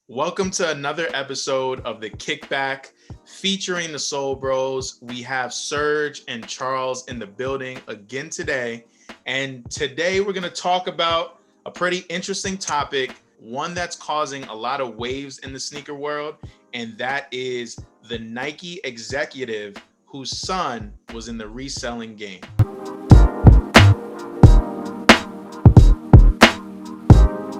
Welcome to another episode of The Kickback featuring the Soul Bros. We have Serge and Charles in the building again today. And today we're going to talk about a pretty interesting topic, one that's causing a lot of waves in the sneaker world, and that is the Nike executive whose son was in the reselling game.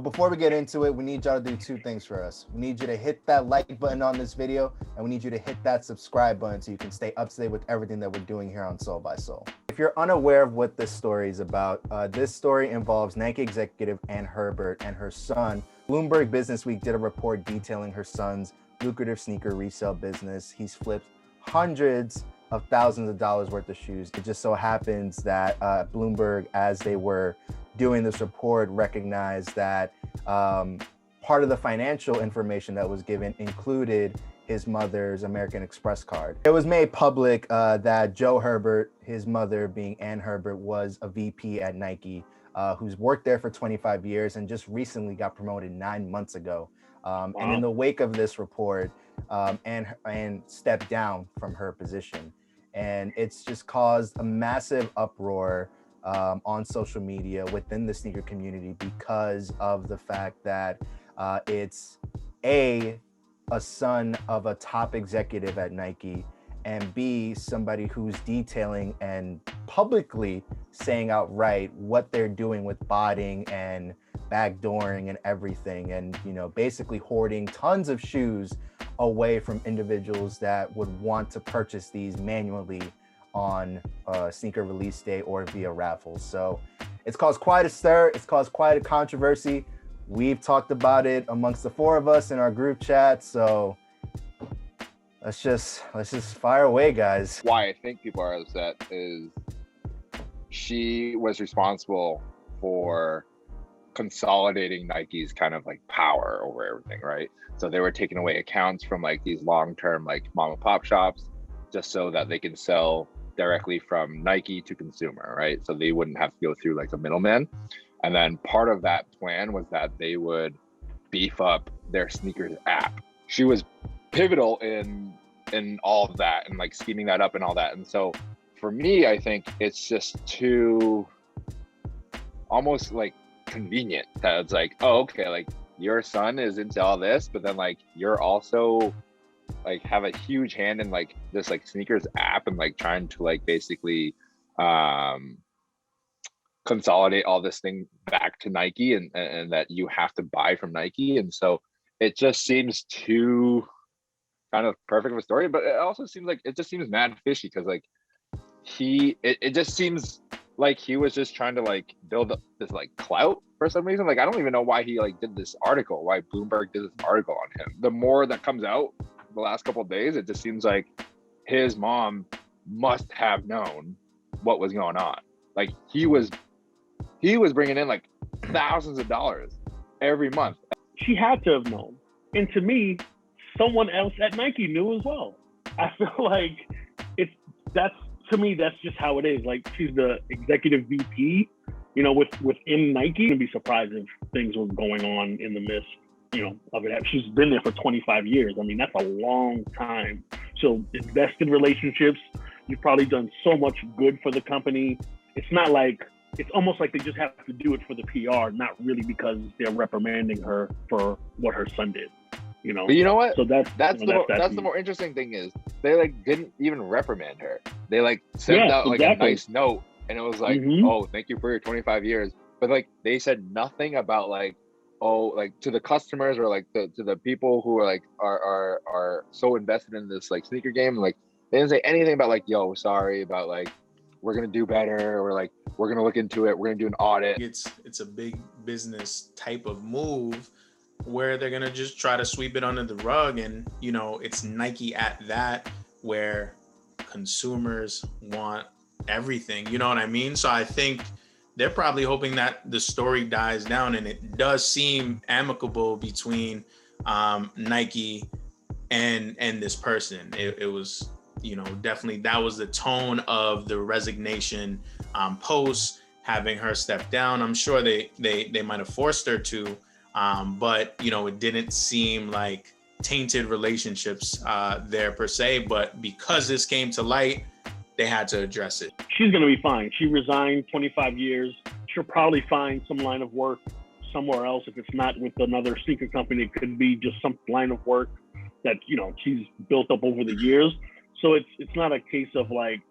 Before we get into it, we need y'all to do two things for us. We need you to hit that like button on this video, and we need you to hit that subscribe button so you can stay up to date with everything that we're doing here on Soul by Soul. If you're unaware of what this story is about, this story involves Nike executive Ann Hebert and her son. Bloomberg Businessweek did a report detailing her son's lucrative sneaker resale business. He's flipped hundreds of thousands of dollars worth of shoes. It just so happens that Bloomberg, as they were doing this report, recognized that part of the financial information that was given included his mother's American Express card. It was made public that Joe Hebert, his mother being Ann Hebert, was a VP at Nike, who's worked there for 25 years and just recently got promoted 9 months ago. Wow. And in the wake of this report, Ann stepped down from her position. And it's just caused a massive uproar on social media within the sneaker community because of the fact that it's a son of a top executive at Nike, and B, somebody who's detailing and publicly saying outright what they're doing with botting and backdooring and everything, and basically hoarding tons of shoes away from individuals that would want to purchase these manually on sneaker release day or via raffles. So it's caused quite a stir. It's caused quite a controversy. We've talked about it amongst the four of us in our group chat. So let's just fire away, guys. Why I think people are upset is she was responsible for consolidating Nike's kind of like power over everything, right? So they were taking away accounts from like these long-term like mom and pop shops just so that they can sell directly from Nike to consumer, right? So they wouldn't have to go through like a middleman. And then part of that plan was that they would beef up their sneakers app. She was pivotal in all of that and like scheming that up and all that. And so for me, I think it's just too almost like convenient that it's like, oh, okay, like your son is into all this, but then like you're also like have a huge hand in like this like sneakers app and like trying to like basically consolidate all this thing back to Nike and that you have to buy from Nike. And so it just seems too kind of perfect of a story, but it also seems like it just seems mad fishy because like it just seems like he was just trying to like build up this like clout for some reason. Like I don't even know why he like did this article, why Bloomberg did this article on him. The more that comes out the last couple of days, it just seems like his mom must have known what was going on. Like he was bringing in like thousands of dollars every month. She had to have known. And to me, someone else at Nike knew as well. I feel like that's just how it is. Like she's the executive VP, within Nike. I'd be surprised if things were going on in the midst, of it. She's been there for 25 years. I mean, that's a long time. So invested relationships. You've probably done so much good for the company. It's not like, it's almost like they just have to do it for the PR, not really because they're reprimanding her for what her son did. But you know what? So that's the more interesting thing is they like didn't even reprimand her. They like sent out like a nice note, and it was like, oh, thank you for your 25 years. But like they said nothing about like, oh, like to the customers or like to the people who are like are so invested in this like sneaker game. Like they didn't say anything about like, yo, sorry about like we're gonna do better, or like we're gonna look into it, we're gonna do an audit. It's a big business type of move where they're gonna just try to sweep it under the rug, and it's Nike at that, where consumers want everything, you know what I mean? So I think they're probably hoping that the story dies down, and it does seem amicable between Nike and this person. It was definitely that was the tone of the resignation post, having her step down. I'm sure they might have forced her to, But you know, it didn't seem like tainted relationships there per se. But because this came to light, they had to address it. She's gonna be fine. She resigned 25 years. She'll probably find some line of work somewhere else. If it's not with another sneaker company, it could be just some line of work that, you know, she's built up over the years. So it's not a case of like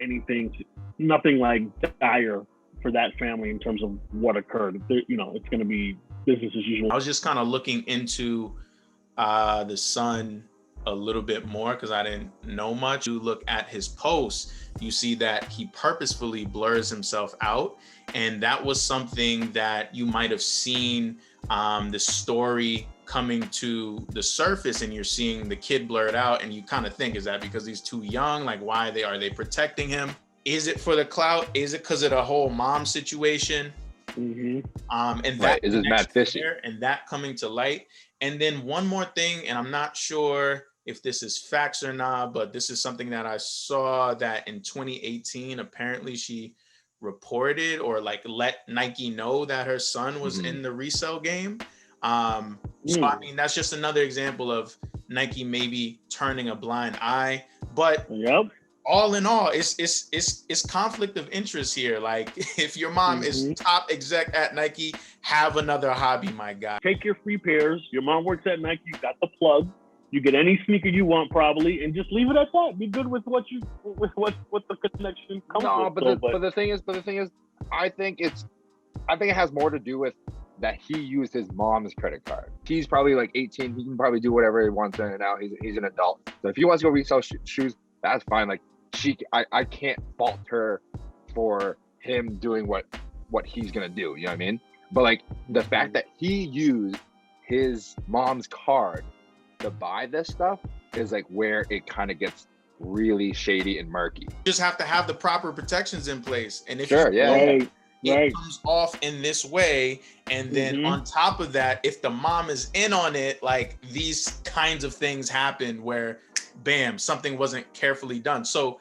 nothing like dire for that family in terms of what occurred. You know, it's going to be business as usual. I was just kind of looking into the son a little bit more because I didn't know much. You look at his posts, you see that he purposefully blurs himself out. And that was something that you might have seen the story coming to the surface, and you're seeing the kid blurred out, and you kind of think, is that because he's too young? Like, why are they protecting him? Is it for the clout? Is it because of the whole mom situation? Mm-hmm. And that is it Matt Fishy? And that coming to light. And then one more thing, and I'm not sure if this is facts or not, but this is something that I saw that in 2018, apparently she reported or like let Nike know that her son was in the resell game. So I mean, that's just another example of Nike maybe turning a blind eye. But all in all, it's conflict of interest here. Like, if your mom is top exec at Nike, have another hobby, my guy. Take your free pairs. Your mom works at Nike. You got the plug. You get any sneaker you want, probably, and just leave it at that. Be good with what the connection comes with. But the thing is, I think it has more to do with that he used his mom's credit card. He's probably like 18. He can probably do whatever he wants in and now. He's an adult. So if he wants to go resell shoes, that's fine. Like, I can't fault her for him doing what he's gonna do. You know what I mean? But like the fact that he used his mom's card to buy this stuff is like where it kind of gets really shady and murky. You just have to have the proper protections in place. And if it comes off in this way, and then on top of that, if the mom is in on it, like, these kinds of things happen where bam, something wasn't carefully done. So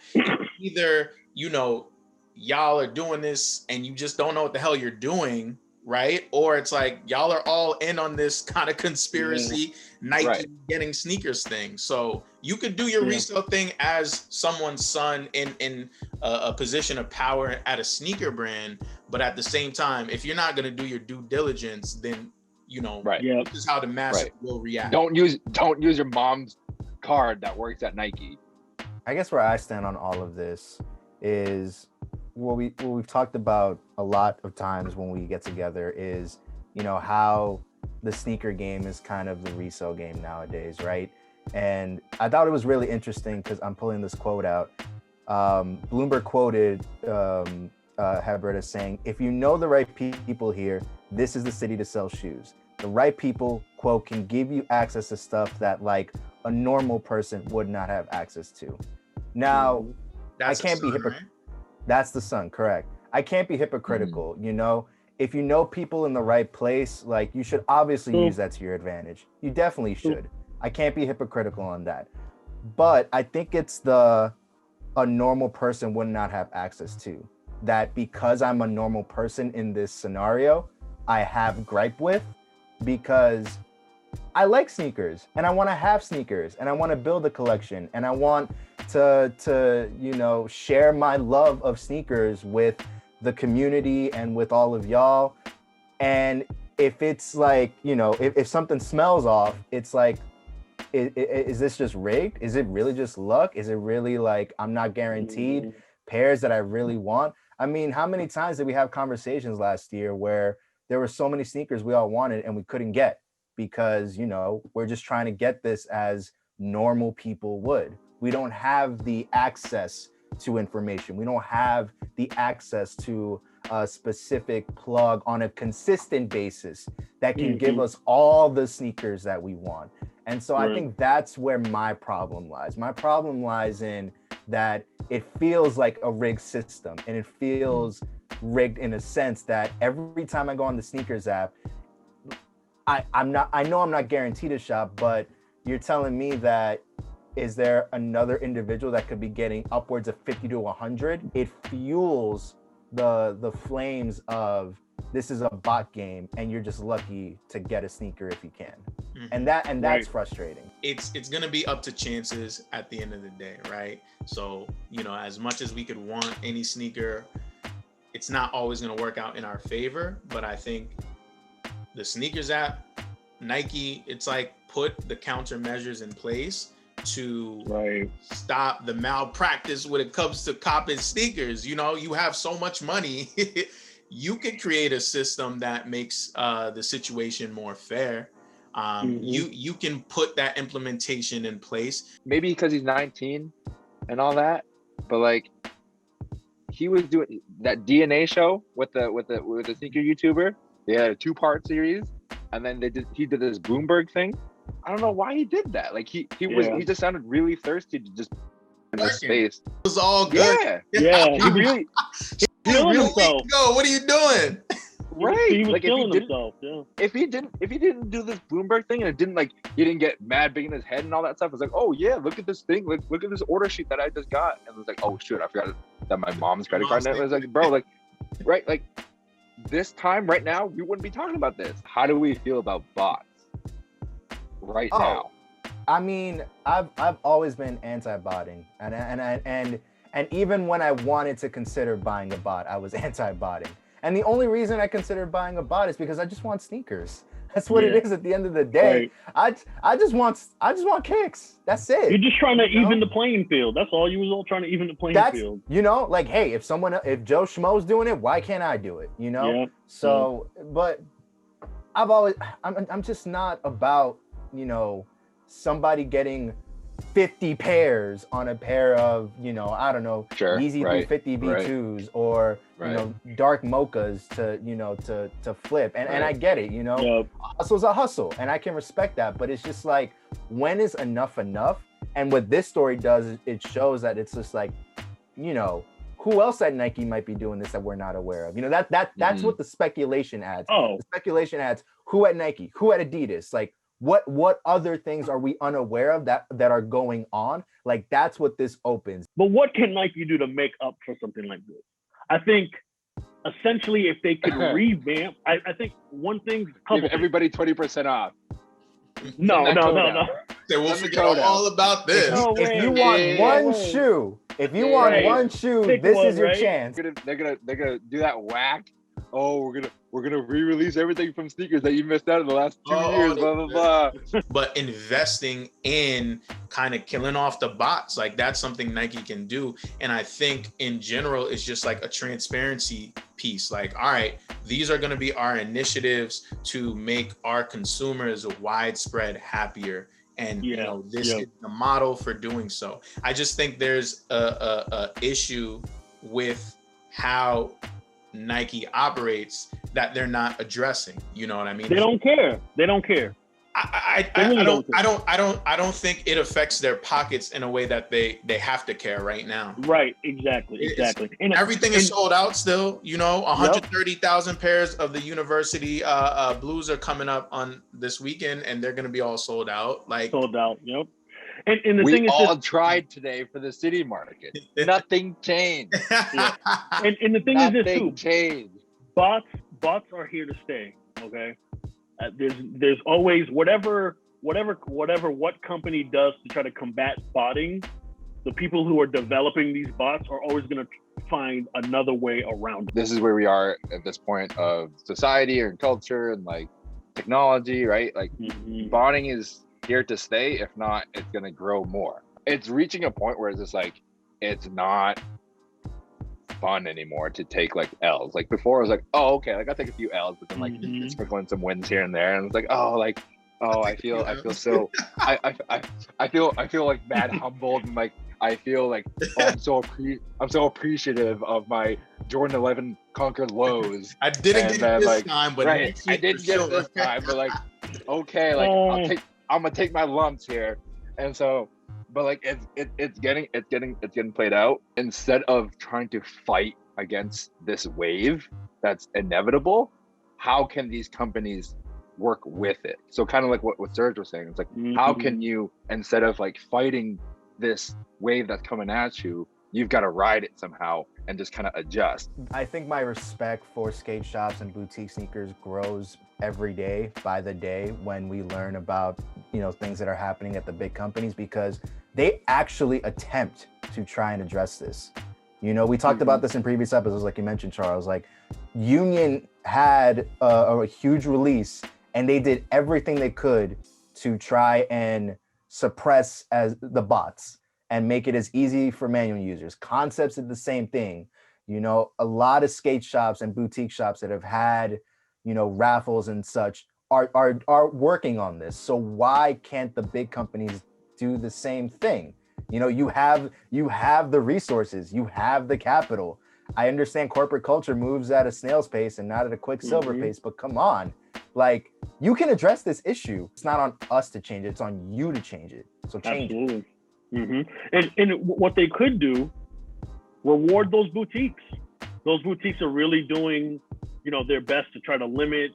either, you know, y'all are doing this and you just don't know what the hell you're doing, right? Or it's like y'all are all in on this kind of conspiracy, Nike getting sneakers thing. So you could do your resale thing as someone's son in a position of power at a sneaker brand, but at the same time, if you're not going to do your due diligence, then, you know, this is how the masses will react. Don't use your mom's card that works at Nike. I guess where I stand on all of this is what we've talked about a lot of times when we get together is, you know, how the sneaker game is kind of the resale game nowadays, right? And I thought it was really interesting because I'm pulling this quote out. Bloomberg quoted Hebert as saying, "If you know the right people here, this is the city to sell shoes. The right people, quote, can give you access to stuff that like a normal person would not have access to." Now, I can't be hypocritical. That's the son, correct. I can't be hypocritical, you know? If you know people in the right place, like, you should obviously use that to your advantage. You definitely should. I can't be hypocritical on that. But I think it's a normal person would not have access to. That because I'm a normal person in this scenario, I have gripe with, because I like sneakers and I want to have sneakers and I want to build a collection and I want to you know, share my love of sneakers with the community and with all of y'all. And if it's like, you know, if something smells off, it's like, is this just rigged? Is it really just luck? Is it really like I'm not guaranteed pairs that I really want? I mean, how many times did we have conversations last year where there were so many sneakers we all wanted and we couldn't get because, you know, we're just trying to get this as normal people would. We don't have the access to information. We don't have the access to a specific plug on a consistent basis that can give us all the sneakers that we want. And so I think that's where my problem lies. My problem lies in that it feels like a rigged system, and it feels rigged in a sense that every time I go on the sneakers app, I know I'm not guaranteed a shop, but you're telling me that is there another individual that could be getting upwards of 50 to 100? It fuels the flames of this is a bot game and you're just lucky to get a sneaker if you can. Mhm. And that's Right. frustrating. It's going to be up to chances at the end of the day, right? So, you know, as much as we could want any sneaker, it's not always going to work out in our favor. But I think the sneakers app, Nike, it's like put the countermeasures in place to Right. stop the malpractice when it comes to copping sneakers. You know, you have so much money, you can create a system that makes the situation more fair. You can put that implementation in place. Maybe because he's 19 and all that, but like he was doing that DNA show with the sneaker YouTuber. They had a 2-part series, and then he did this Bloomberg thing. I don't know why he did that. Like he just sounded really thirsty to just in his space. It was all good. Yeah. He really Feeling Real himself. week ago, what are you doing? right. He was Like feeling himself. Yeah. if he didn't do this Bloomberg thing and it didn't like he didn't get mad big in his head and all that stuff, it's like, oh yeah, look at this thing, look at this order sheet that I just got, and it was like, oh shoot, I forgot that my mom's credit card. And it was like, bro, like right, like this time right now we wouldn't be talking about this. How do we feel about bots right now? I mean, I've always been anti-botting, and even when I wanted to consider buying a bot, I was anti-botting. And the only reason I considered buying a bot is because I just want sneakers. That's what it is at the end of the day. Right. I just want kicks. That's it. You're just trying to You know? even the playing field. That's all. You was all trying to even the playing field. You know, like, hey, if Joe Schmo's doing it, why can't I do it? You know? Yeah. So, but I'm just not about, you know, somebody getting 50 pairs on a pair of, you know, I don't know, Sure, Yeezy right, 350 V2s or, you know, dark mochas to, you know, to flip. And I get it, you know, Yep. hustle's a hustle and I can respect that. But it's just like, when is enough enough? And what this story does is it shows that it's just like, you know, who else at Nike might be doing this that we're not aware of? You know, that's what the speculation adds. Oh. The speculation adds who at Nike, who at Adidas, like, what other things are we unaware of that are going on? Like, that's what this opens. But what can Nike do to make up for something like this? I think essentially if they could revamp, I think one thing, Give everybody 20% off. No. They will figure out all about this. If you want one shoe, Pick this one, is your right? chance. They're gonna do that whack. Oh, we're gonna re-release everything from sneakers that you missed out in the last 2 years. Blah blah blah. But investing in kind of killing off the bots, like that's something Nike can do. And I think in general, it's just like a transparency piece. Like, all right, these are going to be our initiatives to make our consumers widespread happier. And you know, this is the model for doing so. I just think there's a issue with how Nike operates that they're not addressing. You know what I mean? They don't care. I don't think it affects their pockets in a way that they have to care right now. Right, exactly. And everything is sold out still. You know, 130,000 pairs of the University Blues are coming up on this weekend, and they're going to be all sold out. Like sold out. Yep. And the we thing is, all tried today for the city market. Nothing changed. And the thing is this too. Nothing changed. Bots are here to stay. Okay. There's always whatever what company does to try to combat botting, the people who are developing these bots are always going to find another way around it. This is where we are at this point of society and culture and like technology, right? Like botting is here to stay. If not, it's going to grow more. It's reaching a point where it's just like, it's not fun anymore to take like L's. Like before I was like, oh, okay, like I'll take a few L's, but then like sprinkle in some wins here and there, and it's like, oh, like, oh, I feel so I feel like mad humbled, and like I feel like, oh, I'm so appreciative of my Jordan 11 conquered lows. I didn't get it this time, but I didn't get it this time, but like, okay, like I'm gonna take my lumps here, and so. But like it's getting played out. Instead of trying to fight against this wave that's inevitable, how can these companies work with it? So kind of like what Serge was saying, it's like how can you, instead of like fighting this wave that's coming at you, you've got to ride it somehow and just kind of adjust. I think my respect for skate shops and boutique sneakers grows every day by the day when we learn about, you know, things that are happening at the big companies, because they actually attempt to try and address this. You know, we talked about this in previous episodes, like you mentioned, Charles. Like, Union had a huge release, and they did everything they could to try and suppress as the bots and make it as easy for manual users. Concepts did the same thing. You know, a lot of skate shops and boutique shops that have had, you know, raffles and such are working on this. So why can't the big companies do the same thing? You know, you have the resources, you have the capital. I understand corporate culture moves at a snail's pace and not at a quicksilver pace, but come on, like, you can address this issue. It's not on us to change it, it's on you to change it. So change it. And what they could do, reward those boutiques. Those boutiques are really doing, you know, their best to try to limit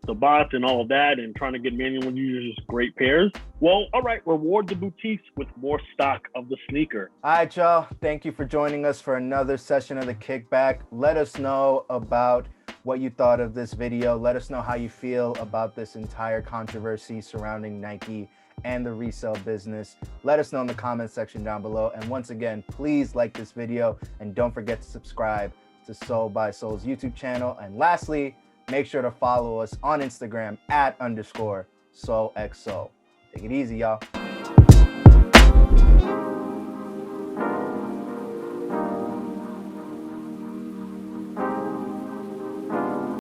the bots and all of that, and trying to get manual users great pairs. Well, all right, reward the boutiques with more stock of the sneaker. All right, y'all. Thank you for joining us for another session of the Kickback. Let us know about what you thought of this video. Let us know how you feel about this entire controversy surrounding Nike and the resale business. Let us know in the comment section down below. And once again, please like this video and don't forget to subscribe to Soul by Soul's YouTube channel. And lastly, make sure to follow us on Instagram @_SoulXSoul. Take it easy, y'all.